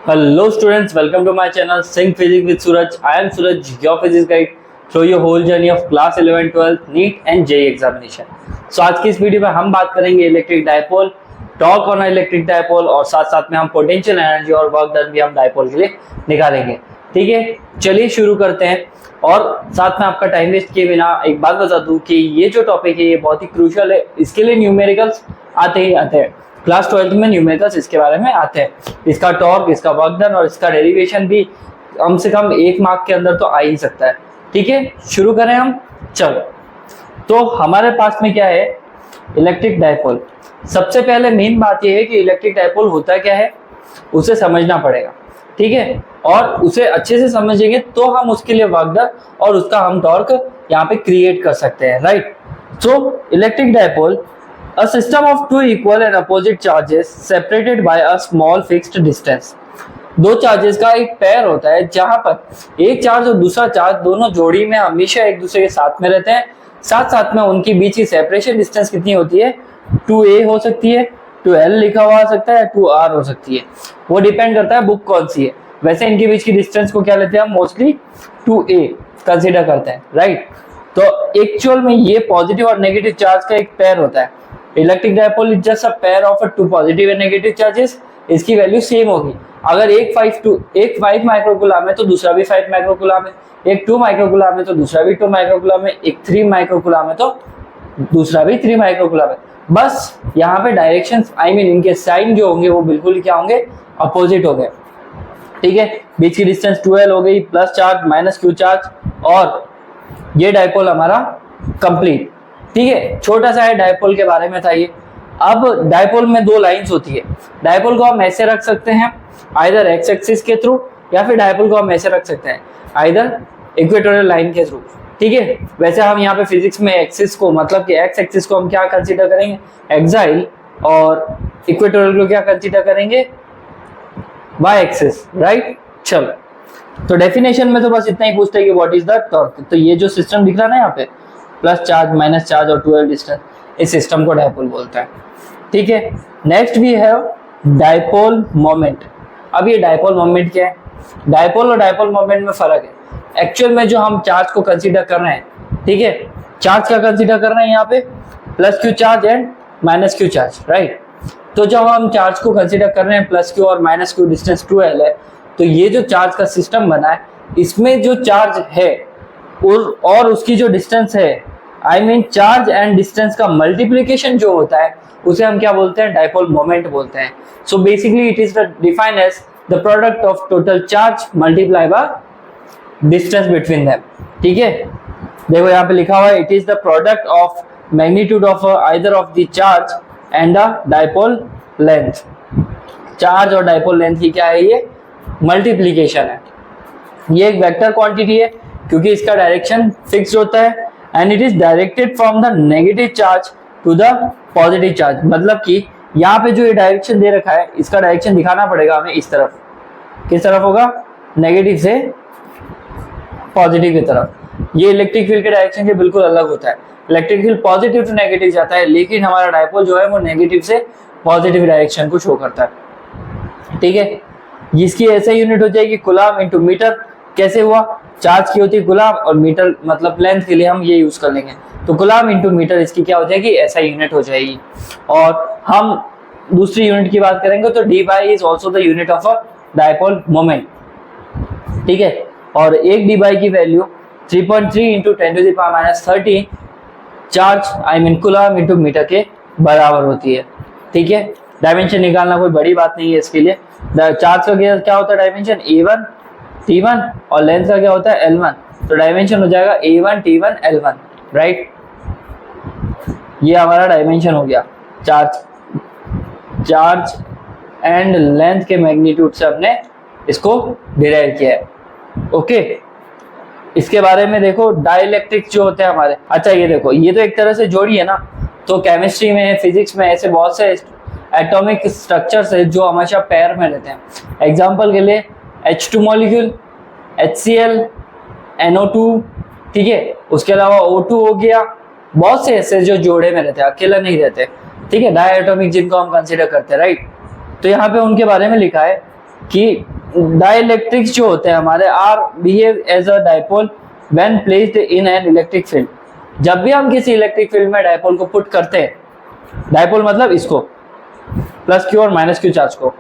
Hello students, welcome to my channel Sync Physics with Suraj. I am Suraj, your physics guide through your whole journey of class 11, 12, NEET and JEE examination. So आज की इस video में हम बात करेंगे electric dipole, torque on electric dipole और साथ साथ में हम पोटेंशियल एनर्जी और वर्क डन भी हम डायपोल के लिए निकालेंगे। ठीक है, चलिए शुरू करते हैं। और साथ में आपका टाइम वेस्ट किए बिना एक बात बता दूं कि ये जो टॉपिक है ये बहुत ही क्रूशियल है। इसके लिए न्यूमेरिकल्स आते ही आते हैं। क्लास 12 में न्यूमेरिकल्स इसके बारे में आते हैं। इसका टॉर्क, इसका वर्क डन और इसका डेरिवेशन भी कम से कम 1 मार्क के अंदर तो आ ही सकता है। ठीक है, शुरू करें हम। चलो, तो हमारे पास में क्या है, इलेक्ट्रिक डायपोल। सबसे पहले मेन बात यह है कि इलेक्ट्रिक डायपोल होता क्या है उसे समझना पड़ेगा। ठीक है, और उसे अच्छे से समझेंगे तो हम उसके लिए वर्क डन और उसका हम टॉर्क यहाँ पे क्रिएट कर सकते हैं। Right, so electric dipole, a system of two equal and opposite charges separated by a small fixed distance। दो चार्जेस का एक पेयर होता है जहां पर एक चार्ज और दूसरा चार्ज दोनों जोड़ी में हमेशा एक दूसरे के साथ में रहते हैं। साथ साथ में उनके बीच की सेपरेशन डिस्टेंस कितनी होती है, 2a हो सकती है, 2l लिखा हुआ आ सकता है, 2r हो सकती है। वो डिपेंड करता है बुक कौन सी है। वैसे इनके बीच की डिस्टेंस को क्या लेते हैं हम, मोस्टली 2a कंसिडर करते हैं। राइट, तो एक्चुअल में ये पॉजिटिव और नेगेटिव चार्ज का एक पेयर होता है। Electric dipole is just a pair of two positive and negative charges. इसकी वैल्यू सेम होगी। अगर एक 5 माइक्रोकूलम है तो दूसरा भी 5 माइक्रोकूलम है, एक 2 माइक्रोकूलम है तो दूसरा भी 2 माइक्रोकूलम है, एक 3 माइक्रोकूलम है तो दूसरा भी 3 माइक्रोकूलम है। बस यहाँ पे डायरेक्शन इनके साइन जो होंगे वो बिल्कुल क्या होंगे, अपोजिट हो गए। ठीक है, बीच की डिस्टेंस 2l हो गई, plus charge minus q charge, और ये डायपोल हमारा कंप्लीट। ठीक है, छोटा सा है डायपोल के बारे में था ये। अब डायपोल में दो लाइंस होती है। डायपोल को हम ऐसे रख सकते हैं आइदर एक्स एक्सिस के थ्रू, या फिर डायपोल को हम ऐसे रख सकते हैं आइदर इक्वेटोरियल लाइन के थ्रू। ठीक है, वैसे हम यहाँ पे फिजिक्स में एक्सिस को, मतलब कि एक्स एक्सिस को हम क्या कंसीडर करेंगे, एक्साइल, और इक्वेटोरियल को क्या कंसीडर करेंगे, वाई एक्सिस। राइट, चलो, तो डेफिनेशन में तो बस इतना ही पूछते हैं कि व्हाट इज द टॉर्क। तो ये जो सिस्टम दिख रहा है ना यहाँ पे, प्लस चार्ज माइनस चार्ज और 12 डिस्टेंस, इस सिस्टम को डायपोल बोलता है। ठीक है, नेक्स्ट भी है डायपोल मोमेंट। अब ये डायपोल मोमेंट क्या है, डायपोल और डायपोल मोमेंट में फर्क है। एक्चुअल में जो हम चार्ज को कंसीडर कर रहे हैं, ठीक है, चार्ज का कंसीडर कर रहे हैं यहाँ पे, plus Q charge and minus Q charge. Right, तो जब हम चार्ज को कंसीडर कर रहे हैं प्लस क्यू और माइनस क्यू, डिस्टेंस 2l है, तो ये जो चार्ज का सिस्टम बना है इसमें जो चार्ज है और उसकी जो डिस्टेंस है, चार्ज एंड डिस्टेंस का मल्टीप्लिकेशन जो होता है उसे हम क्या बोलते हैं, डायपोल मोमेंट बोलते हैं। So basically it is defined as the product of total charge multiply by distance between them. ठीक है, देखो यहाँ पे लिखा हुआ है, it is the product of magnitude of either of the charge and the dipole length. Charge और dipole length की क्या है, ये मल्टीप्लीकेशन है। ये एक वेक्टर क्वांटिटी है क्योंकि इसका डायरेक्शन फिक्स्ड होता है, and it is directed from the negative charge to the positive charge. मतलब कि यहाँ पे जो ये डायरेक्शन दे रखा है, इसका डायरेक्शन दिखाना पड़ेगा हमें इस तरफ। किस तरफ होगा, नेगेटिव से पॉजिटिव की तरफ। ये इलेक्ट्रिक फील्ड के डायरेक्शन से बिल्कुल अलग होता है। Electric field positive to negative जाता है, लेकिन हमारा डायपोल जो है वो नेगेटिव से पॉजिटिव डायरेक्शन को शो करता है। ठीक है, जिसकी ऐसे यूनिट हो जाएगी कूलम इनटू मीटर। कैसे हुआ, चार्ज की होती है कूलम और मीटर मतलब लेंथ के लिए हम ये यूज कर लेंगे, तो कूलम इनटू मीटर इसकी क्या हो जाएगी, ऐसा यूनिट हो जाएगी। और हम दूसरी यूनिट की बात करेंगे तो Debye is also the unit of a dipole moment. ठीक है, और एक डी बाई की value 3.3 into 10⁻³ charge coulomb into metre के बराबर होती है। ठीक है, डायमेंशन निकालना कोई बड़ी बात नहीं है इसके लिए। चार्ज का क्या होता है डायमेंशन, A1 T1, और लेंथ का क्या होता है L1, तो डायमेंशन हो जाएगा A1 T1 L1। राइट, ये हमारा डायमेंशन हो गया। चार्ज एंड लेंथ के मैग्नीट्यूड से हमने इसको डिराइव किया है। ओके, इसके बारे में देखो डाइलेक्ट्रिक जो होते हैं हमारे। अच्छा, ये देखो, ये तो एक तरह से जोड़ी है ना, तो केमिस्ट्री में, फिजिक्स में ऐसे बहुत से एटॉमिक स्ट्रक्चर्स है जो हमेशा पेयर में रहते हैं। एग्जांपल के लिए H2 मॉलिक्यूल, HCl, NO2, ठीक है, उसके अलावा O2 हो गया। बहुत से ऐसे जो जोड़े में रहते हैं, अकेला नहीं रहते। ठीक है, डाई एटॉमिक जिनको हम कंसीडर करते हैं। राइट, तो यहाँ पे उनके बारे में लिखा है कि डाइलेक्ट्रिक्स जो होते हैं हमारे are behave as a dipole when placed in an electric field. जब भी हम किसी इलेक्ट्रिक फील्ड में डाइपोल को पुट करते हैं, डाइपोल मतलब इसको प्लस क्यू और माइनस क्यू चार्ज को,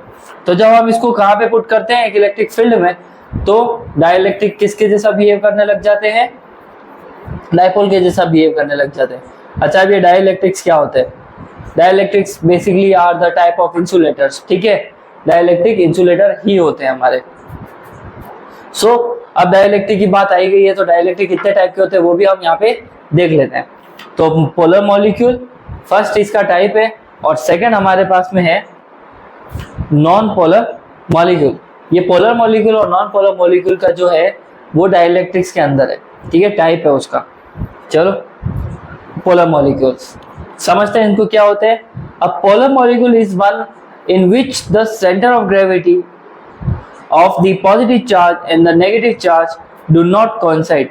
तो जब हम इसको कहाँ पे पुट करते हैं एक इलेक्ट्रिक फील्ड में, तो डाइलेक्ट्रिक किसके जैसा बिहेव करने लग जाते हैं, डाइपोल के जैसा बिहेव करने लग जाते हैं। अच्छा, अब ये डाइलेक्ट्रिक्स क्या होते हैं? Dielectrics basically are the type of insulators, ठीक है, डाइलेक्ट्रिक इंसुलेटर ही होते हैं हमारे। सो अब डाइलेक्ट्रिक की बात आई गई है, तो डाइलेक्ट्रिक कितने टाइप के होते हैं वो भी हम यहाँ पे देख लेते हैं। तो पोलर मॉलिक्यूल फर्स्ट इसका टाइप है, और सेकंड हमारे पास में है नॉन पोलर मॉलिक्यूल। ये पोलर मॉलिक्यूल और नॉन पोलर मॉलिक्यूल का जो है वो डाइलेक्ट्रिक्स के अंदर है, ठीक है, टाइप है उसका। चलो पोलर मॉलिक्यूल्स समझते हैं इनको क्या होते हैं। अब polar molecule is one in which the centre of gravity of the positive charge and the negative charge do not coincide.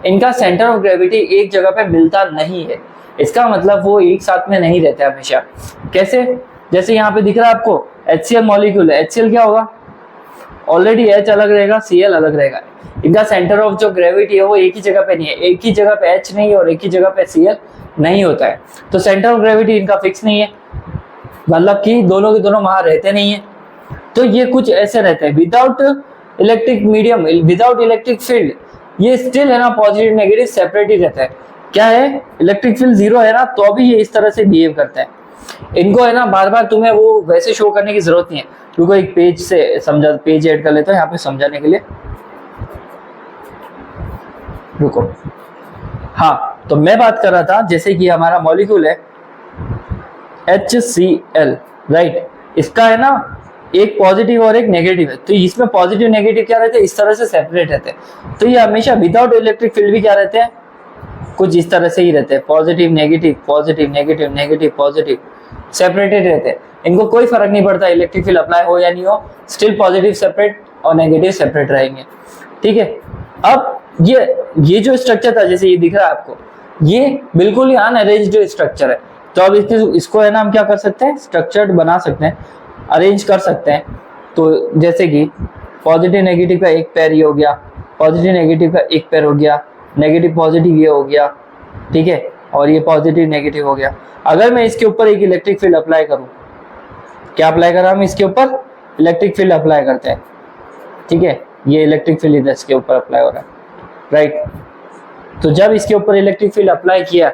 इनका सेंटर ऑफ ग्रेविटी एक जगह पे मिलता नहीं है, इसका मतलब वो एक साथ में नहीं रहते हमेशा। कैसे? जैसे यहाँ पे दिख रहा है आपको HCl मॉलिक्यूल है, HCl क्या होगा, ऑलरेडी H अलग रहेगा, Cl अलग रहेगा। इनका सेंटर ऑफ जो ग्रेविटी है वो एक ही जगह पे नहीं है, एक ही जगह पे H नहीं है और एक ही जगह पे Cl नहीं होता है, तो सेंटर ऑफ ग्रेविटी इनका फिक्स नहीं है, मतलब कि दोनों के दोनों वहां रहते नहीं है। तो ये कुछ ऐसे रहते हैं without electric medium, without electric field, ये स्टिल है ना पॉजिटिव नेगेटिव सेपरेट ही रहता है। क्या है, इलेक्ट्रिक फील्ड जीरो है ना, तो भी ये इस तरह से बिहेव करता है। इनको है ना बार बार तुम्हें वो वैसे शो करने की जरूरत नहीं है। रुको एक पेज से समझा, पेज ऐड कर लेता हूँ यहाँ पे समझाने के लिए, रुको। हाँ, तो मैं बात कर रहा था जैसे कि हमारा मॉलिक्यूल है HCl, राइट, इसका है ना एक पॉजिटिव और एक नेगेटिव है, तो इसमें पॉजिटिव नेगेटिव क्या रहते हैं, इस तरह से सेपरेट रहते हैं। तो ये हमेशा विदाउट इलेक्ट्रिक फील्ड भी क्या रहते हैं, कुछ इस तरह से ही रहते हैं, positive negative positive negative negative positive, separated रहते हैं। इनको कोई फर्क नहीं पड़ता इलेक्ट्रिक फील्ड अप्लाई हो या नहीं हो, स्टिल पॉजिटिव सेपरेट और नेगेटिव सेपरेट रहेंगे, ठीक है। अब ये जो स्ट्रक्चर था जैसे ये दिख रहा है आपको, ये बिल्कुल ही अनअरेंज्ड स्ट्रक्चर है। तो अब इसको है ना हम क्या कर सकते हैं, स्ट्रक्चर्ड बना सकते हैं, अरेंज कर सकते हैं। तो जैसे कि पॉजिटिव नेगेटिव का एक पैर ये हो गया, पॉजिटिव नेगेटिव का एक पैर हो गया, नेगेटिव पॉजिटिव ये हो गया, ठीक है, और ये पॉजिटिव नेगेटिव हो गया। अगर मैं इसके ऊपर एक इलेक्ट्रिक फील्ड अप्लाई करूं, क्या अप्लाई करा, हम इसके ऊपर इलेक्ट्रिक फील्ड अप्लाई करते हैं, ठीक है, ये इलेक्ट्रिक फील्ड इधर इसके ऊपर अप्लाई हो रहा है, राइट। तो जब इसके ऊपर इलेक्ट्रिक फील्ड अप्लाई किया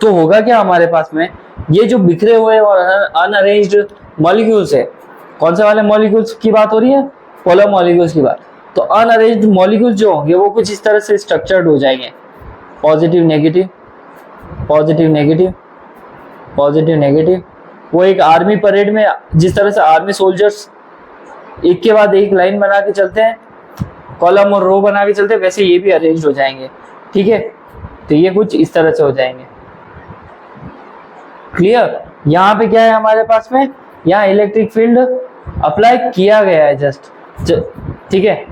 तो होगा क्या हमारे पास में, ये जो बिखरे हुए और अनअरेंज्ड मॉलिक्यूल्स है, कौन से वाले मॉलिक्यूल्स की बात हो रही है, पोलर मॉलिक्यूल्स की बात। तो अनअरेंज्ड मॉलिक्यूल्स जो होंगे वो कुछ इस तरह से स्ट्रक्चर्ड हो जाएंगे, positive negative positive negative positive negative. वो एक आर्मी परेड में जिस तरह से आर्मी सोल्जर्स एक के बाद एक लाइन बना के चलते हैं, कॉलम और रो बना के चलते हैं, वैसे ये भी अरेंज हो जाएंगे, ठीक है। तो ये कुछ इस तरह से हो जाएंगे, क्लियर। यहाँ पे क्या है हमारे पास में, यहाँ इलेक्ट्रिक फील्ड अप्लाई किया गया है जस्ट, ठीक है।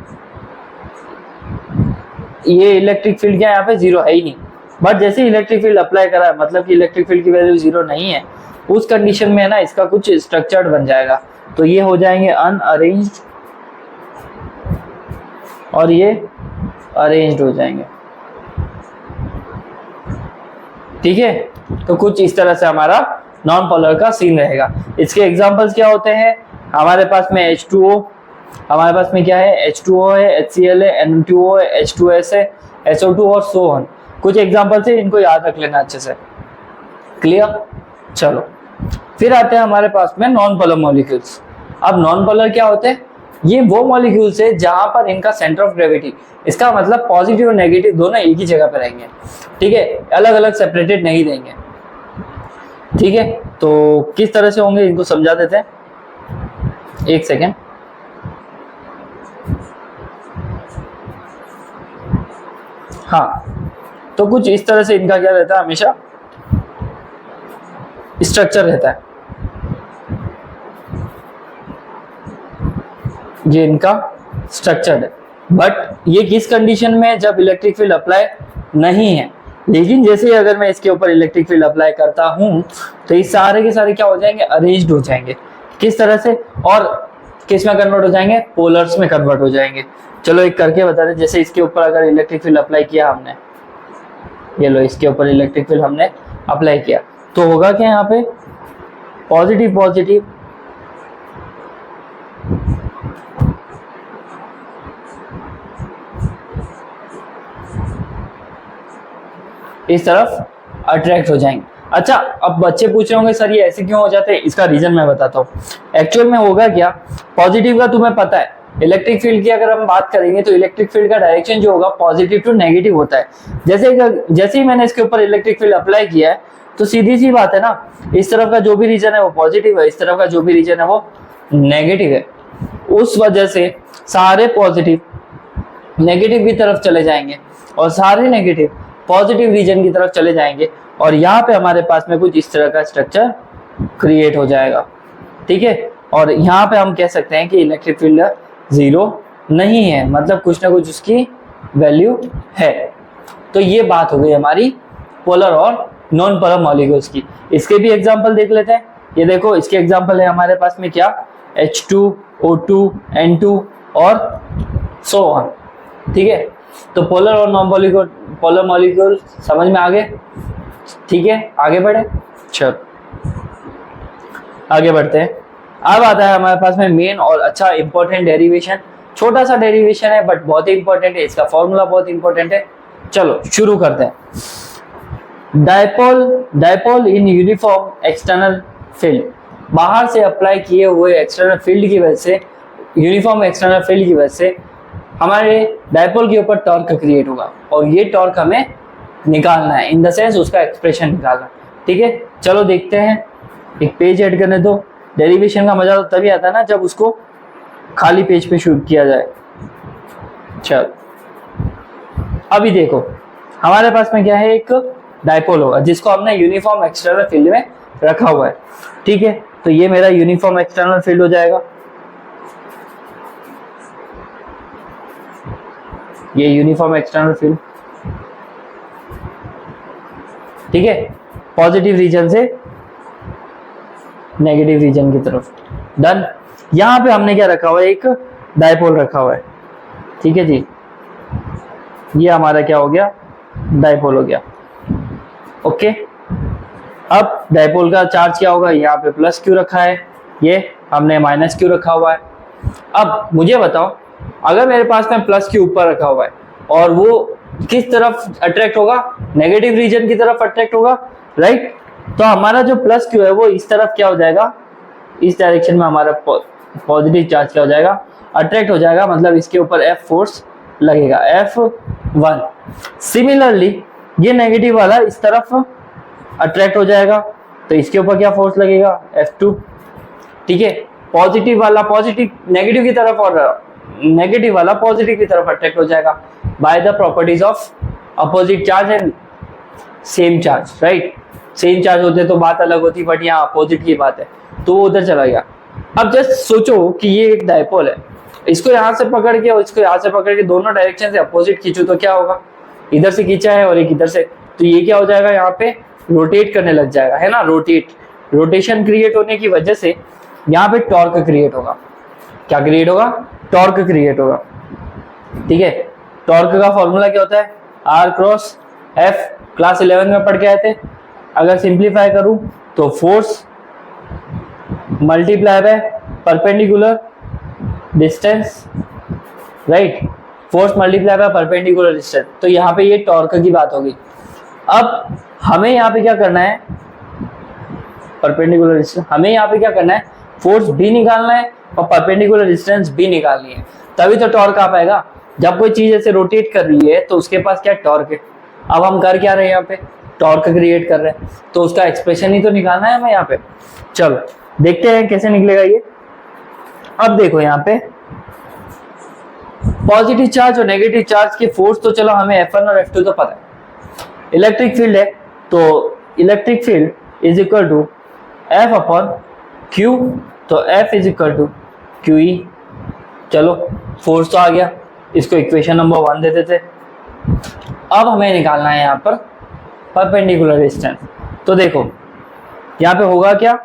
ये इलेक्ट्रिक फील्ड क्या यहाँ पे जीरो है ही नहीं, बट जैसे इलेक्ट्रिक फील्ड अप्लाई करा है, मतलब कि इलेक्ट्रिक फील्ड की वैल्यू जीरो नहीं है, उस कंडीशन में है ना इसका कुछ स्ट्रक्चर्ड बन जाएगा। तो ये हो जाएंगे अनअरेंज्ड और ये अरेंज्ड हो जाएंगे, ठीक है। तो कुछ इस तरह से हमारा नॉन पोलर का सीन रहेगा। इसके एग्जांपल्स क्या होते हैं, हमारे पास में H2O, हमारे पास में क्या है, H2O है, HCl है, N2O है, H2S है, SO2 और so on। कुछ एग्जांपल्स है, इनको याद रख लेना अच्छे से, क्लियर। चलो फिर आते हैं हमारे पास में नॉन पोलर मॉलिक्यूल्स। अब नॉन पोलर क्या होते हैं, ये वो मॉलिक्यूल्स है जहां पर इनका सेंटर ऑफ ग्रेविटी, इसका मतलब पॉजिटिव और नेगेटिव दोनों एक ही जगह पे रहेंगे, ठीक है, अलग अलग सेपरेटेड नहीं रहेंगे, ठीक है। तो किस तरह से होंगे इनको समझा देते हैं, एक सेकेंड। हाँ, तो कुछ इस तरह से इनका क्या रहता है, हमेशा स्ट्रक्चर रहता है। ये इनका स्ट्रक्चर्ड है, बट ये किस कंडीशन में, जब इलेक्ट्रिक फील्ड अप्लाई नहीं है। लेकिन जैसे ही अगर मैं इसके ऊपर इलेक्ट्रिक फील्ड अप्लाई करता हूं तो ये सारे के सारे क्या हो जाएंगे, अरेंज्ड हो जाएंगे। किस तरह से, और किस में कन्वर्ट हो जाएंगे, पोलर्स में कन्वर्ट हो जाएंगे। चलो एक करके बता दें, जैसे इसके ऊपर अगर इलेक्ट्रिक फील्ड अप्लाई किया हमने, ये लो इसके ऊपर इलेक्ट्रिक फील्ड हमने अप्लाई किया, तो होगा क्या यहाँ पे, पॉजिटिव पॉजिटिव, इस तरफ अट्रैक्ट हो जाएंगे। अच्छा, अब बच्चे पूछ रहे होंगे सर ये ऐसे क्यों हो जाते हैं, इसका रीजन मैं बताता हूँ। एक्चुअल में होगा क्या, पॉजिटिव का तुम्हें पता है, इलेक्ट्रिक फील्ड की अगर हम बात करेंगे तो इलेक्ट्रिक फील्ड का डायरेक्शन जो होगा पॉजिटिव टू नेगेटिव होता है। जैसे ही मैंने इसके ऊपर इलेक्ट्रिक फील्ड अप्लाई किया है तो सीधी सी बात है ना, इस तरफ का जो भी रीजन है वो पॉजिटिव है, इस तरफ का जो भी रीजन है वो नेगेटिव है। उस वजह से सारे पॉजिटिव नेगेटिव की तरफ चले जाएंगे और सारे नेगेटिव पॉजिटिव रीजन की तरफ चले जाएंगे, और यहाँ पे हमारे पास में कुछ इस तरह का स्ट्रक्चर क्रिएट हो जाएगा। ठीक है, और यहाँ पे हम कह सकते हैं कि इलेक्ट्रिक फील्ड जीरो नहीं है, मतलब कुछ ना कुछ उसकी वैल्यू है। तो ये बात हो गई हमारी पोलर और नॉन पोलर मॉलिक्यूल्स की। इसके भी एग्जांपल देख लेते हैं। ये देखो इसके एग्जांपल है हमारे पास में क्या, H2, O2, N2 और सो ऑन। ठीक है, तो पोलर और नॉन पोलर मॉलिक्यूल समझ में आ गए। ठीक है, आगे बढ़े, चलो आगे बढ़ते हैं। अब आता है हमारे पास में मेन और अच्छा इंपॉर्टेंट डेरिवेशन। छोटा सा डेरिवेशन है बट बहुत ही इंपॉर्टेंट है, इसका फॉर्मूला बहुत इंपॉर्टेंट है। चलो शुरू करते हैं। Dipole in uniform external field, बाहर से अप्लाई किए हुए एक्सटर्नल फील्ड की वजह से, यूनिफॉर्म एक्सटर्नल फील्ड की वजह से हमारे डायपोल के ऊपर टॉर्क क्रिएट होगा, और ये टॉर्क हमें निकालना है, इन द सेंस उसका एक्सप्रेशन निकालना। ठीक है, चलो देखते हैं, एक पेज ऐड करने दो। डेरिवेशन का मजा तो तभी आता है ना जब उसको खाली पेज पे शुरू किया जाए। चलो अभी देखो हमारे पास में क्या है, एक डायपोल होगा जिसको हमने यूनिफॉर्म एक्सटर्नल फील्ड में रखा हुआ है। ठीक है, तो ये मेरा यूनिफॉर्म एक्सटर्नल फील्ड हो जाएगा, ये यूनिफॉर्म एक्सटर्नल फील्ड। ठीक है, पॉजिटिव रीजन से नेगेटिव रीजन की तरफ, डन। यहां पे हमने क्या रखा हुआ है, एक डायपोल रखा हुआ है। ठीक है जी, ये हमारा क्या हो गया, डायपोल हो गया। ओके, अब डायपोल का चार्ज क्या होगा, यहाँ पे प्लस क्यू रखा है, ये हमने माइनस क्यू रखा हुआ है। अब मुझे बताओ, अगर मेरे पास में प्लस क्यू ऊपर रखा हुआ है और वो किस तरफ अट्रैक्ट होगा, नेगेटिव रीजन की तरफ अट्रैक्ट होगा, राइट। तो हमारा जो प्लस क्यू है वो इस तरफ क्या हो जाएगा, इस डायरेक्शन में हमारा पॉजिटिव चार्ज क्या हो जाएगा, अट्रैक्ट हो जाएगा, मतलब इसके ऊपर F फोर्स लगेगा, F1। सिमिलरली ये नेगेटिव वाला इस तरफ अट्रैक्ट हो जाएगा, तो इसके ऊपर क्या फोर्स लगेगा, F2। ठीक है, पॉजिटिव वाला पॉजिटिव नेगेटिव की तरफ और नेगेटिव वाला पॉजिटिव की तरफ अट्रैक्ट हो जाएगा by the properties of opposite charge and same charge, right. Same charge होते तो बात अलग होती, बट यहाँ अपोजिट की बात है तो वो उधर चला गया। अब जस्ट सोचो कि ये एक डायपोल है, इसको यहाँ से पकड़ के और इसको यहाँ से पकड़ के दोनों डायरेक्शन से अपोजिट खींचो तो क्या होगा, इधर से खींचा है और एक इधर से, तो ये क्या हो जाएगा, यहाँ पे रोटेट करने लग जाएगा, है ना। रोटेशन क्रिएट होने की वजह से यहाँ पे टॉर्क क्रिएट होगा। क्या क्रिएट होगा, टॉर्क क्रिएट होगा। ठीक है, टॉर्क का फॉर्मूला क्या होता है, R क्रॉस F, क्लास 11 में पढ़ के आए थे। अगर सिंप्लीफाई करूं तो force multiply by perpendicular distance, right, force multiply by perpendicular distance. तो यहाँ पे ये टॉर्क की बात होगी। अब हमें यहाँ पे क्या करना है, परपेंडिकुलर डिस्टेंस, हमें यहाँ पे क्या करना है, फोर्स भी निकालना है और परपेंडिकुलर डिस्टेंस भी निकालनी है, तभी तो टॉर्क आ पाएगा। जब कोई चीज ऐसे रोटेट कर रही है तो उसके पास क्या टॉर्क है। अब हम कर क्या रहे हैं, यहाँ पे टॉर्क क्रिएट कर रहे हैं, तो उसका एक्सप्रेशन ही तो निकालना है हमें यहाँ पे। चलो देखते हैं कैसे निकलेगा ये। अब देखो यहाँ पे पॉजिटिव चार्ज और नेगेटिव चार्ज के फोर्स तो चलो हमें F1 और F2 तो पता है। इलेक्ट्रिक फील्ड है तो electric field is equal to F upon Q, तो F is equal to QE। चलो फोर्स तो आ गया, इसको इक्वेशन नंबर 1 दे देते। अब हमें निकालना है यहाँ पर परपेंडिकुलर डिस्टेंस। तो देखो यहाँ पे होगा क्या,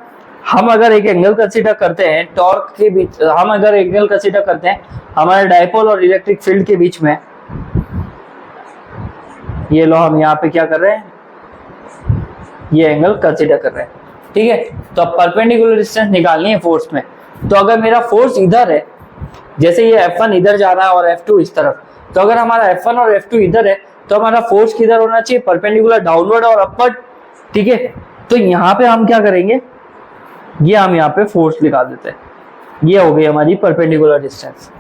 हम अगर एक एंगल कंसीडर करते हैं टॉर्क के बीच, हम अगर एंगल कंसीडर करते हैं हमारे डायपोल और इलेक्ट्रिक फील्ड के बीच में, ये लो हम यहाँ पे क्या कर रहे हैं, ये एंगल कंसीडर कर रहे हैं, ठीक है। तो अब परपेंडिकुलर डिस्टेंस निकालनी है फोर्स में। तो अगर मेरा फोर्स इधर है, जैसे ये F1 इधर जा रहा है और F2 इस तरफ, तो अगर हमारा F1 और F2 इधर है तो हमारा फोर्स किधर होना चाहिए, परपेंडिकुलर डाउनवर्ड और अपवर्ड, ठीक है। तो यहाँ पे हम क्या करेंगे, ये हम यहाँ पे फोर्स निकाल देते हैं, ये हो गई हमारी परपेंडिकुलर डिस्टेंस।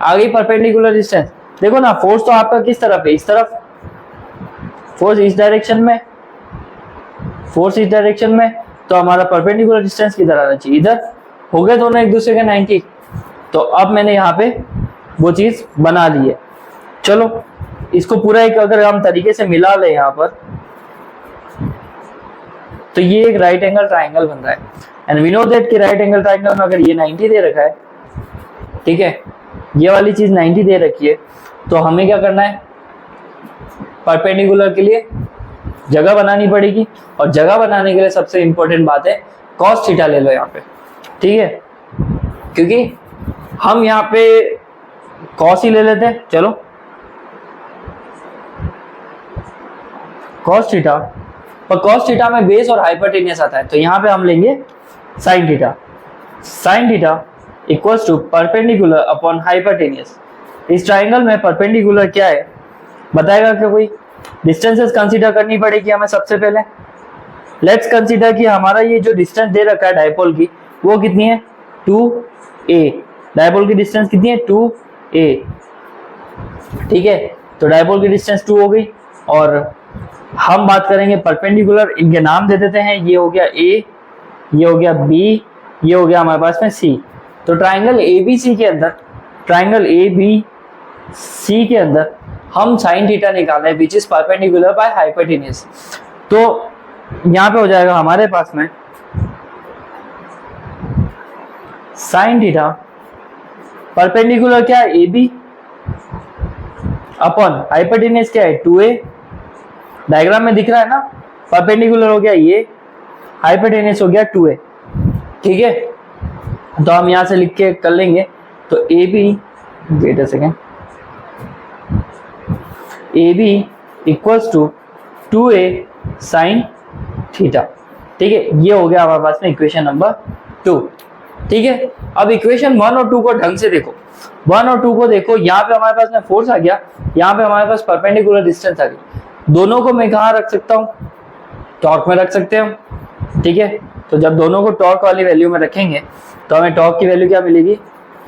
आ गई परपेंडिकुलर डिस्टेंस। देखो ना फोर्स तो आपका किस तरफ है, इस तरफ, फोर्स इस डायरेक्शन में, फोर्स इस डायरेक्शन में, तो हमारा परपेंडिकुलर डिस्टेंस किधर आना चाहिए, इधर। हो गए दोनों एक दूसरे के 90। तो अब मैंने यहाँ पे वो चीज बना ली है। चलो इसको पूरा एक अगर हम तरीके से मिला ले यहाँ पर, तो ये एक राइट एंगल ट्राइंगल बन रहा है। एंड वी नो दैट कि राइट एंगल ट्राइंगल में अगर ये 90 दे रखा है, ठीक है, ये वाली चीज 90 दे रखी है, तो हमें क्या करना है, परपेंडिकुलर के लिए जगह बनानी पड़ेगी। और जगह बनाने के लिए सबसे इंपॉर्टेंट बात है कॉस थीटा ले लो यहाँ पे, ठीक है, क्योंकि हम यहाँ पे कॉस ही ले लेते हैं। चलो कॉस थीटा, पर कॉस थीटा में बेस और हाइपोटेन्यूस आता है, तो यहाँ पे हम लेंगे sine theta. Sine theta equals to perpendicular upon hypotenuse. इस ट्राइंगल में परपेंडिकुलर क्या है बताएगा क्या कोई? डिस्टेंसेस कंसीडर करनी पड़ेगी हमें सबसे पहले। लेट्स कंसीडर कि हमारा ये जो डिस्टेंस दे रखा है डायपोल की, वो कितनी है, 2a। डायपोल की डिस्टेंस कितनी है, 2a, ठीक है। तो डायपोल की डिस्टेंस 2 हो गई। और हम बात करेंगे परपेंडिकुलर, इनके नाम दे देते हैं, ये हो गया a, ये हो गया b, ये हो गया हमारे पास में c। तो ट्राइंगल ABC के अंदर, ट्राइंगल ABC के अंदर हम साइन थीटा निकाला है which is perpendicular by hypotenuse. तो यहाँ पे हो जाएगा हमारे पास में साइन थीटा परपेंडिकुलर क्या है, AB अपॉन हाइपोटेन्यूस क्या है, 2a। डायग्राम में दिख रहा है ना, परपेंडिकुलर हो गया ये, हाइपोटेन्यूस हो गया 2a, ठीक है। तो हम यहां से लिख के कर लेंगे, तो AB, wait a second, AB equals to 2a sine theta, ठीक है। ये हो गया हमारे पास में इक्वेशन नंबर 2, ठीक है। अब इक्वेशन 1 और 2 को ढंग से देखो, 1 और 2 को देखो, यहाँ पे हमारे पास में फोर्स आ गया, यहाँ पे हमारे पास परपेंडिकुलर डिस्टेंस आ गई। दोनों को मैं कहाँ रख सकता हूँ, टॉर्क में रख सकते हो, ठीक है। तो जब दोनों को टॉर्क वाली वैल्यू में रखेंगे तो हमें टॉर्क की वैल्यू क्या मिलेगी,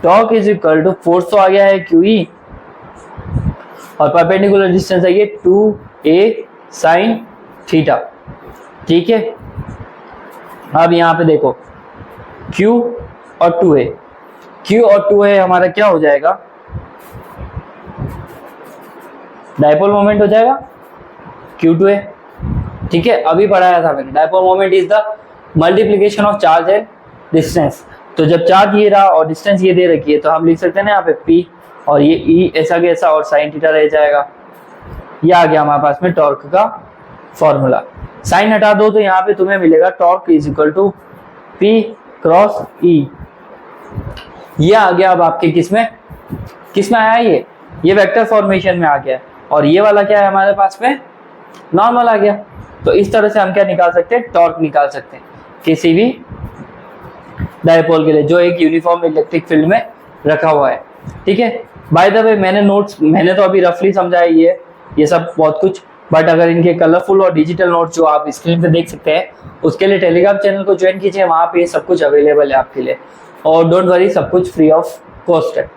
torque is equal to, force तो आ गया है QE और परपेंडिकुलर डिस्टेंस है ये 2a साइन थीटा, ठीक है। अब यहाँ पे देखो Q और 2a, Q और 2a हमारा क्या हो जाएगा, डायपोल मोमेंट हो जाएगा Q2a, ठीक है। अभी पढ़ाया था मैंने, dipole moment is the multiplication of charge and distance. तो जब चार्ज ये रहा और डिस्टेंस ये दे रखी है, तो हम लिख सकते हैं ना यहाँ पे P, और ये E ऐसा के ऐसा और साइन थीटा रह जाएगा। ये आ गया हमारे पास में टॉर्क का फॉर्मूला। साइन हटा दो तो यहाँ पे तुम्हें मिलेगा torque is equal to P cross E। ये आ गया अब आपके किस में आया, ये वेक्टर फॉर्मेशन में आ गया। और ये वाला क्या है हमारे पास में, नॉर्मल आ गया। तो इस तरह से हम क्या निकाल सकते हैं, टॉर्क निकाल सकते हैं किसी भी डायपोल के लिए जो एक यूनिफॉर्म इलेक्ट्रिक फील्ड में रखा हुआ है, ठीक है। बाय द वे मैंने तो अभी रफली समझाया ये सब बहुत कुछ, बट अगर इनके कलरफुल और डिजिटल नोट्स जो आप स्क्रीन पे देख सकते हैं, उसके लिए टेलीग्राम चैनल को ज्वाइन कीजिए, वहाँ पे सब कुछ अवेलेबल है आपके लिए। और डोंट वरी, सब कुछ फ्री ऑफ कॉस्ट है,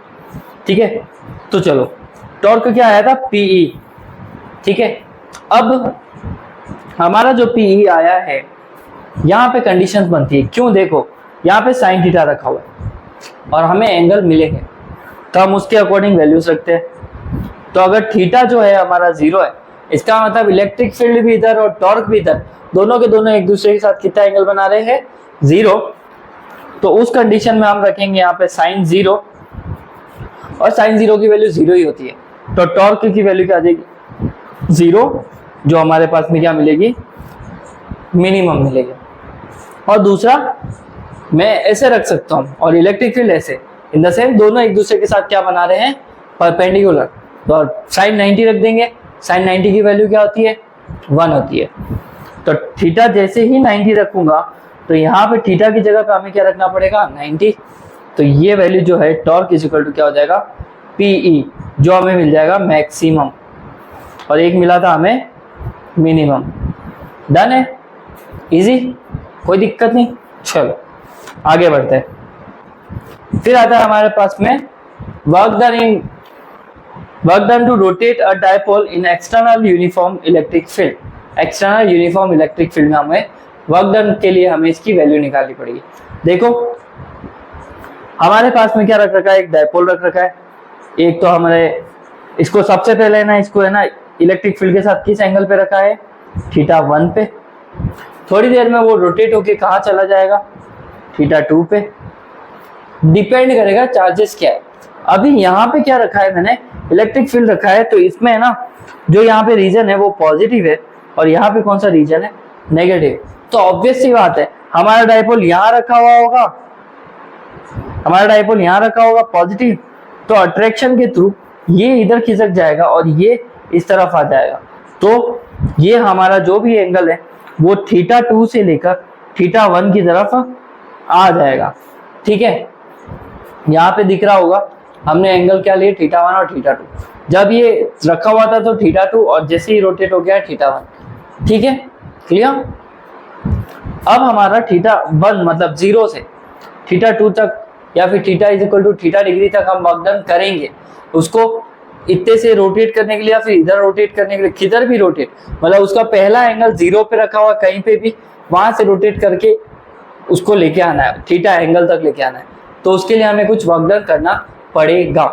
ठीक है। तो चलो, टॉर्क क्या आया था, PE, ठीक है। अब हमारा जो PE आया है, यहाँ पे कंडीशंस बनती है, क्यों, देखो यहाँ पे साइन थीटा रखा हुआ है और हमें एंगल मिलेंगे, तो हम उसके अकॉर्डिंग वैल्यूज रखते हैं। तो अगर थीटा जो है हमारा 0 है, इसका मतलब इलेक्ट्रिक फील्ड भी इधर और टॉर्क भी इधर, दोनों के दोनों एक दूसरे के साथ कितना एंगल बना रहे हैं, 0। तो उस कंडीशन में हम रखेंगे यहाँ पे साइन 0, और साइन 0 की वैल्यू 0 ही होती है। तो टॉर्क की वैल्यू क्या आ जाएगी, 0, जो हमारे पास में क्या मिलेगी, मिनिमम मिलेगी। और दूसरा मैं ऐसे रख सकता हूँ और इलेक्ट्रिक फील्ड ऐसे, इन द सेम दोनों एक दूसरे के साथ क्या बना रहे हैं, परपेंडिकुलर। तो साइन 90 रख देंगे, साइन 90 की वैल्यू क्या होती है, 1 होती है। तो थीटा जैसे ही 90 रखूंगा तो यहाँ पे थीटा की जगह पे हमें क्या रखना पड़ेगा, 90। तो ये वैल्यू जो है टॉर्क इज इक्वल टू क्या हो जाएगा, पीई, जो हमें मिल जाएगा मैक्सिमम, और एक मिला था हमें मिनिमम। डन है, इजी, कोई दिक्कत नहीं। चलो आगे बढ़ते हैं। फिर आता है हमारे पास में work done to rotate a dipole in external uniform electric field. External uniform electric field में हमें वर्क डन के लिए हमें इसकी वैल्यू निकालनी पड़ेगी। देखो हमारे पास में क्या रख रखा है, एक डायपोल रख रखा है। एक तो हमारे इसको सबसे पहले ना, इसको है ना इलेक्ट्रिक फील्ड के साथ किस एंगल पे रखा है, θ1 पे। थोड़ी देर में वो रोटेट होके कहाँ चला जाएगा, θ2 पे। डिपेंड करेगा चार्जेस क्या है। अभी यहाँ पे क्या रखा है मैंने, इलेक्ट्रिक फील्ड रखा है, तो इसमें है ना जो यहाँ पे रीजन है वो पॉजिटिव है और यहाँ पे कौन सा रीजन है, नेगेटिव। तो ऑब्वियस सी बात है हमारा डायपोल यहाँ रखा हुआ होगा, हमारा डायपोल यहाँ रखा होगा पॉजिटिव, तो अट्रैक्शन के थ्रू ये इधर खिसक जाएगा और ये इस तरफ आ जाएगा। तो ये हमारा जो भी एंगल है वो θ2 से लेकर θ1 की तरफ आ जाएगा। ठीक है, यहाँ पे दिख रहा होगा हमने एंगल क्या लिए, θ1 और θ2। जब ये रखा हुआ था तो θ2 और जैसे ही रोटेट हो गया θ1। ठीक है, क्लियर। अब हमारा θ1 मतलब 0 से θ2 तक या फिर θ इज इक्वल टू θ डिग्री तक हम वर्क डन करेंगे। उसको इतने से रोटेट करने के लिए या फिर इधर रोटेट करने के लिए, किधर भी रोटेट, मतलब उसका पहला एंगल 0 पे रखा हुआ कहीं पे भी, वहां से रोटेट करके उसको लेके आना है, θ एंगल तक लेके आना है। तो उसके लिए हमें कुछ वर्क डन करना पड़ेगा।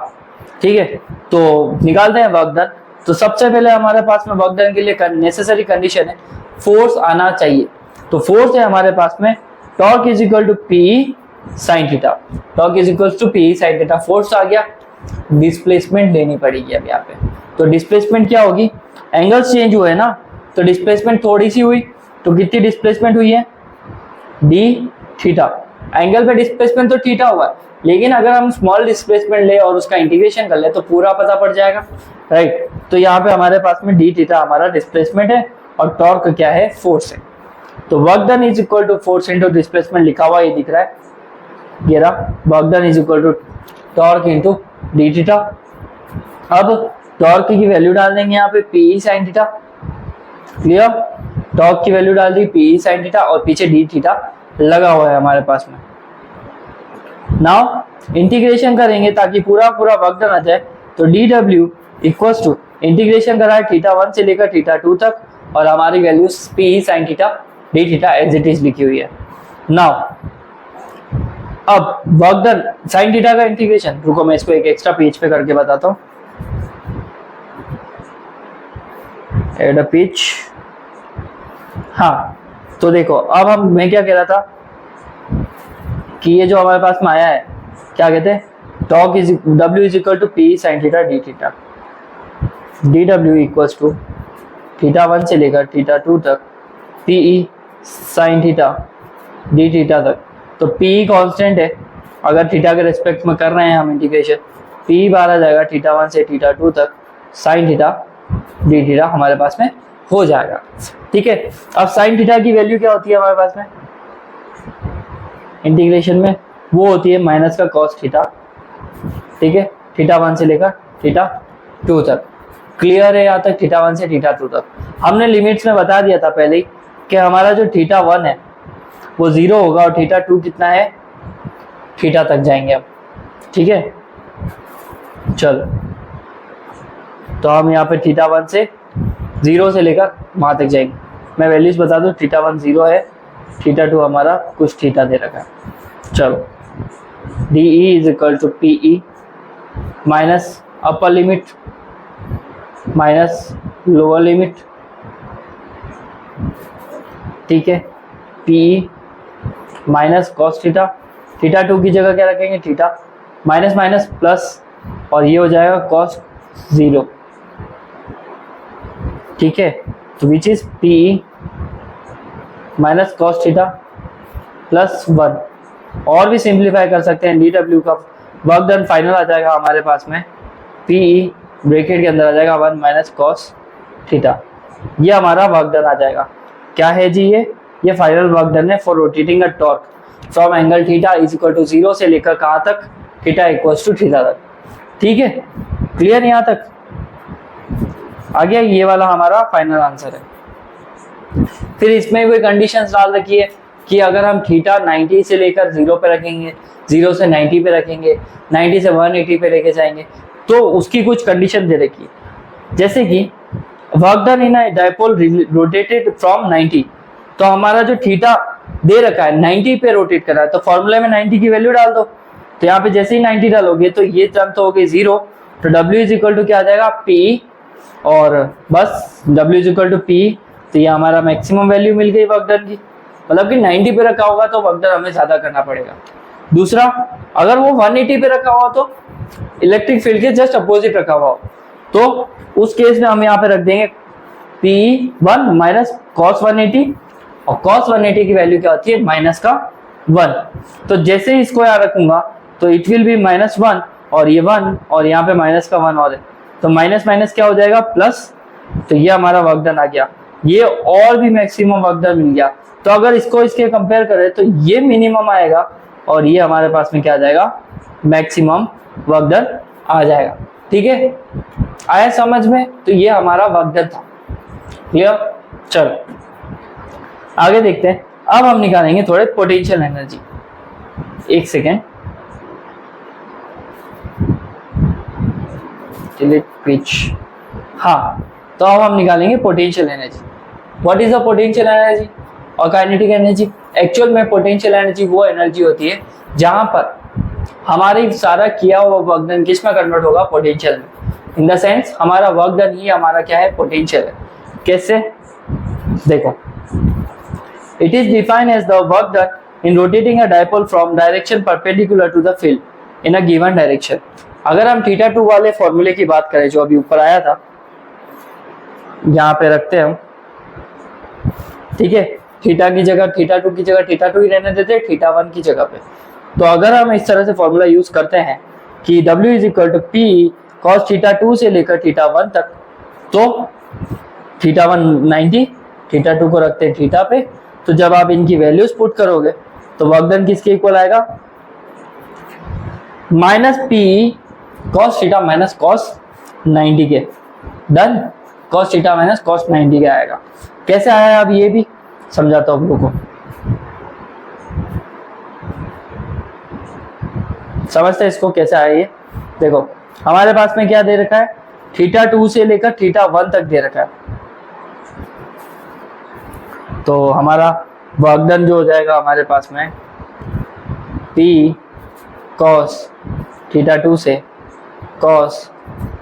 ठीक है, तो निकालते हैं वर्क डन। तो सबसे पहले हमारे पास में वर्क डन के लिए नेसेसरी कंडीशन है फोर्स आना चाहिए। तो फोर्स है हमारे पास में torque is equal to P sine theta, torque is equal to P sine theta. Force आ गया, डिस्प्लेसमेंट लेनी पड़ेगी अब यहाँ पे। तो डिस्प्लेसमेंट क्या होगी, एंगल्स चेंज हुए ना, तो डिस्प्लेसमेंट थोड़ी सी हुई, तो कितनी डिस्प्लेसमेंट हुई है, डी थीटा। एंगल पे डिस्प्लेसमेंट तो थीटा हुआ है, लेकिन अगर हम स्मॉल डिस्प्लेसमेंट ले और उसका इंटीग्रेशन कर ले तो पूरा पता पड़ जाएगा, राइट। तो यहाँ पे हमारे पास में डी थीटा हमारा डिस्प्लेसमेंट है और टॉर्क क्या है, फोर्स है। तो work done is equal to force into displacement लिखा हुआ ये दिख रहा है, ये रहा, work done is equal to torque into D theta. अब टॉर्क की वैल्यू डाल देंगे यहाँ पे P sine theta, clear. Torque की वैल्यू डाल दी पी साइन थीटा और पीछे डी थीटा लगा हुआ है हमारे पास में। नाउ इंटीग्रेशन करेंगे ताकि पूरा पूरा वर्क डन आ जाए। तो D W equals to integration करा है θ1 से लेकर θ2 तक और हमारी value P sine theta D theta as it is लिखी हुई है। नाउ अब वर्क डन साइन थीटा का इंटीग्रेशन, रुको मैं इसको एक एक्स्ट्रा पेज पे करके बताता हूँ। एड अ पेज, हाँ। तो देखो अब मैं क्या कह रहा था कि ये जो हमारे पास में आया है क्या कहते हैं, torque is W is equal to P sine theta D theta, D W equals to θ1 से लेकर θ2 तक P E sine theta D theta तक। तो पी कांस्टेंट है, अगर थीटा के रेस्पेक्ट में कर रहे हैं हम इंटीग्रेशन, पी बाहर आ जाएगा θ1 से θ2 तक साइन थीटा डी थीटा हमारे पास में हो जाएगा। ठीक है, अब साइन थीटा की वैल्यू क्या होती है हमारे पास में इंटीग्रेशन में, वो होती है माइनस का कॉस थीटा। ठीक है, θ1 से लेकर θ2 तक, क्लियर है यहाँ तक, θ1 से θ2 तक। हमने लिमिट्स में बता दिया था पहले ही कि हमारा जो θ1 है वो 0 होगा और θ2 कितना है, थीटा तक जाएंगे अब। ठीक है, चलो तो हम यहाँ पे θ1 से 0 से लेकर वहाँ तक जाएंगे। मैं वैल्यूज बता दूँ, θ1 0 है, θ2 हमारा कुछ थीटा दे रखा है। चलो D E is equal to P E minus upper limit minus lower limit. ठीक है, P E minus cos theta, θ2 की जगह क्या रखेंगे, थीटा माइनस माइनस प्लस और ये हो जाएगा कॉस 0। ठीक है, तो which is P E minus cos theta plus 1 और भी सिंप्लीफाई कर सकते हैं, डी डब्ल्यू का वर्क डन फाइनल आ जाएगा हमारे पास में पी ब्रैकेट के अंदर आ जाएगा 1 माइनस कॉस थीटा। ये हमारा वर्क डन आ जाएगा। क्या है जी ये फाइनल वर्क डन है for rotating a torque from angle theta is equal to 0 से लेकर कहाँ तक, थीटा इक्वल्स टू थीटा तक। ठीक है, क्लियर यहाँ तक आ गया। ये वाला हमारा फाइनल आंसर है। फिर इसमें कोई कंडीशंस डाल रखी है कि अगर हम थीटा 90 से लेकर 0 पे रखेंगे, 0 से 90 पे रखेंगे, 90 से 180 पे लेके जाएंगे, तो उसकी कुछ कंडीशन दे रखी है। जैसे कि work done in a dipole rotated from 90, तो हमारा जो थीटा दे रखा है 90 पे रोटेट कर रहा है, तो फॉर्मूले में 90 की वैल्यू डाल दो। तो यहाँ पे जैसे ही 90 डालोगे तो ये टर्म तो हो गई 0, तो W इज इक्वल टू क्या आ जाएगा P, और बस W is equal to P, तो ये हमारा मैक्सिमम वैल्यू मिल गई वर्क डन की। मतलब कि 90 पे रखा होगा तो वर्क डन हमें ज्यादा करना पड़ेगा। दूसरा, अगर वो 180 पे रखा हुआ तो इलेक्ट्रिक फील्ड के जस्ट अपोजिट रखा हुआ हो, तो उस केस में हम यहाँ पे रख देंगे P1 माइनस कॉस 180, और कॉस 180 की वैल्यू क्या होती है माइनस का 1। तो जैसे ही इसको यहाँ रखूंगा तो इट विल बी -1, और ये 1 और यहाँ पे माइनस का 1 और है, तो माइनस माइनस क्या हो जाएगा प्लस। तो ये हमारा वर्क डन आ गया, ये और भी मैक्सिमम वर्क डन मिल गया। तो अगर इसको इसके कंपेयर करें तो ये मिनिमम आएगा और ये हमारे पास में क्या आ जाएगा, मैक्सिमम वर्क डन आ जाएगा। ठीक है, आया समझ में? तो ये हमारा वर्क डन था। क्लियर? चलो आगे देखते हैं। अब हम निकालेंगे थोड़े पोटेंशियल एनर्जी। एक सेकेंड, पिच। हाँ, तो अब हम निकालेंगे potential energy. What is the potential energy और काइनेटिक एनर्जी? एक्चुअल में पोटेंशियल एनर्जी वो एनर्जी होती है जहां पर हमारी सारा किया हुआ वर्क डन किस में कन्वर्ट होगा, पोटेंशियल में। इन द सेंस हमारा वर्क डन ही हमारा क्या है, पोटेंशियल है। कैसे? देखो, it is defined as the work done in rotating a dipole from direction perpendicular to the field in a given direction। अगर हम θ2 वाले फॉर्मूले की बात करें जो अभी ऊपर आया था, यहाँ पे रखते हैं हम, ठीक है, थीटा की जगह θ2 की जगह θ2 ही रहने देते हैं, θ1 की जगह पे। तो अगर हम इस तरह से फॉर्मूला यूज करते हैं कि W is equal to P cos θ2 से लेकर θ1 तक, तो θ1 90, θ2 को रखते हैं थीटा पे, तो जब आप इनकी वैल्यूज पुट करोगे तो वर्क डन किसके इक्वल आएगा, minus P cos theta minus cos 90 के। Done, cos theta minus cos 90 के आएगा। कैसे आया अब ये भी समझाता हूँ आप लोगों को, समझते हैं इसको कैसे आया ये। देखो हमारे पास में क्या दे रखा है, θ2 से लेकर θ1 तक दे रखा है, तो हमारा वर्क डन जो हो जाएगा हमारे पास में P cos θ2 से cos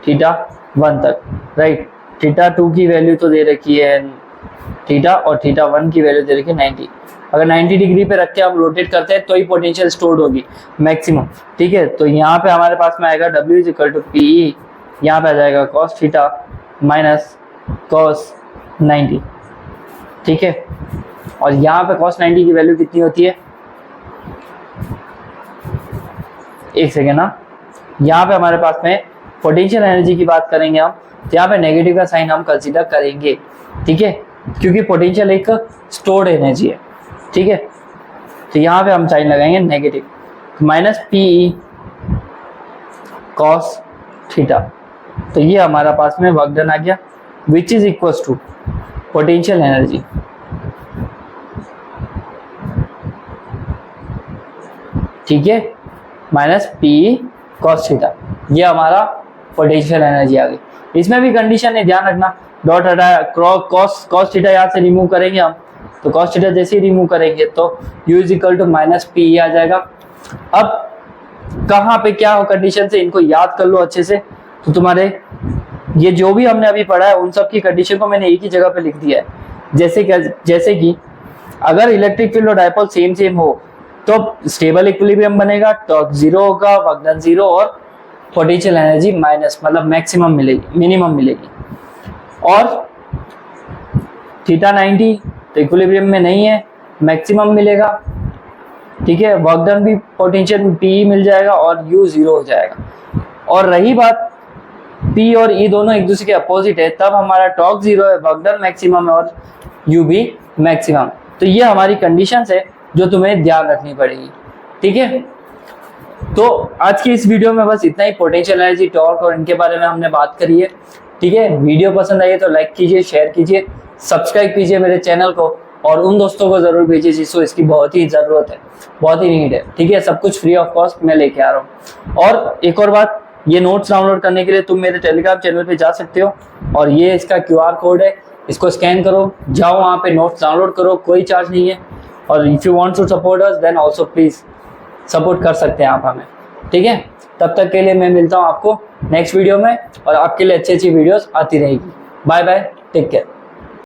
θ1 तक, राइट। θ2 की वैल्यू तो दे रखी है थीटा और θ1 की वैल्यू दे रखी है 90। अगर 90 डिग्री पे रख के हम रोटेट करते हैं तो ही पोटेंशियल स्टोर्ड होगी मैक्सिमम। ठीक है, तो यहाँ पे हमारे पास में आएगा W is equal to P, यहाँ पे आ जाएगा cos थीटा माइनस cos 90। ठीक है, और यहाँ पे cos 90 की वैल्यू कितनी होती है, एक सेकेंड ना, यहाँ पे हमारे पास में पोटेंशियल एनर्जी की बात करेंगे हम, तो यहाँ पे नेगेटिव का साइन हम कंसीडर करेंगे। ठीक है, क्योंकि पोटेंशियल एक स्टोर्ड एनर्जी है। ठीक है, तो यहाँ पे हम साइन लगाएंगे negative, minus P cos theta. तो ये हमारा पास में वर्क डन आ गया, which is equals to potential energy ठीक है, माइनस पी कॉस थीटा। ये हमारा पोटेंशियल एनर्जी आ गई। इसमें भी कंडीशन है, ध्यान रखना, डॉट हटाया, कॉस थीटा यहाँ से रिमूव करेंगे हम, तो कॉस थीटा जैसे ही रिमूव करेंगे तो u is equal to minus P आ जाएगा। अब कहाँ पे क्या हो कंडीशन से, इनको याद कर लो अच्छे से। तो तुम्हारे ये जो भी हमने अभी पढ़ा है उन सब की कंडीशन को मैंने एक ही जगह पे लिख दिया है। जैसे कि अगर इलेक्ट्रिक फील्ड और डायपोल सेम हो तो स्टेबल इक्विलिब्रियम बनेगा, टॉर्क जीरो होगा, वर्क डन जीरो, और पोटेंशियल एनर्जी माइनस, मतलब मैक्सिमम मिलेगी, मिनिमम मिलेगी। और थीटा 90 तो इक्विलिब्रियम में नहीं है, मैक्सिमम मिलेगा। ठीक है, वर्क डन भी पोटेंशियल पी मिल जाएगा और यू 0 हो जाएगा। और रही बात पी और ई दोनों एक दूसरे के अपोजिट है, तब हमारा टॉर्क 0 है, वर्क डन मैक्सिमम है और यू भी मैक्सिमम। तो ये हमारी कंडीशंस है जो तुम्हें ध्यान रखनी पड़ेगी। ठीक है, तो आज की इस वीडियो में बस इतना ही। पोटेंशियल एनर्जी, टॉर्क और इनके बारे में हमने बात करी है। ठीक है, वीडियो पसंद आई है तो लाइक कीजिए, शेयर कीजिए, सब्सक्राइब कीजिए मेरे चैनल को और उन दोस्तों को जरूर भेजिए जिसको इसकी बहुत ही जरूरत है, बहुत ही नीड है। ठीक है, सब कुछ फ्री ऑफ कॉस्ट मैं लेके आ रहा हूँ। और एक और बात, ये नोट्स डाउनलोड करने के लिए तुम मेरे टेलीग्राम चैनल पे जा सकते हो और ये इसका QR कोड है, इसको स्कैन करो, जाओ वहाँ पे नोट्स डाउनलोड करो, कोई चार्ज नहीं है। और if you want to support us then also please support कर सकते हैं आप हमें। ठीक है, तब तक के लिए मैं मिलता हूँ आपको नेक्स्ट वीडियो में और आपके लिए अच्छी अच्छी वीडियोस आती रहेगी। Bye bye, take care.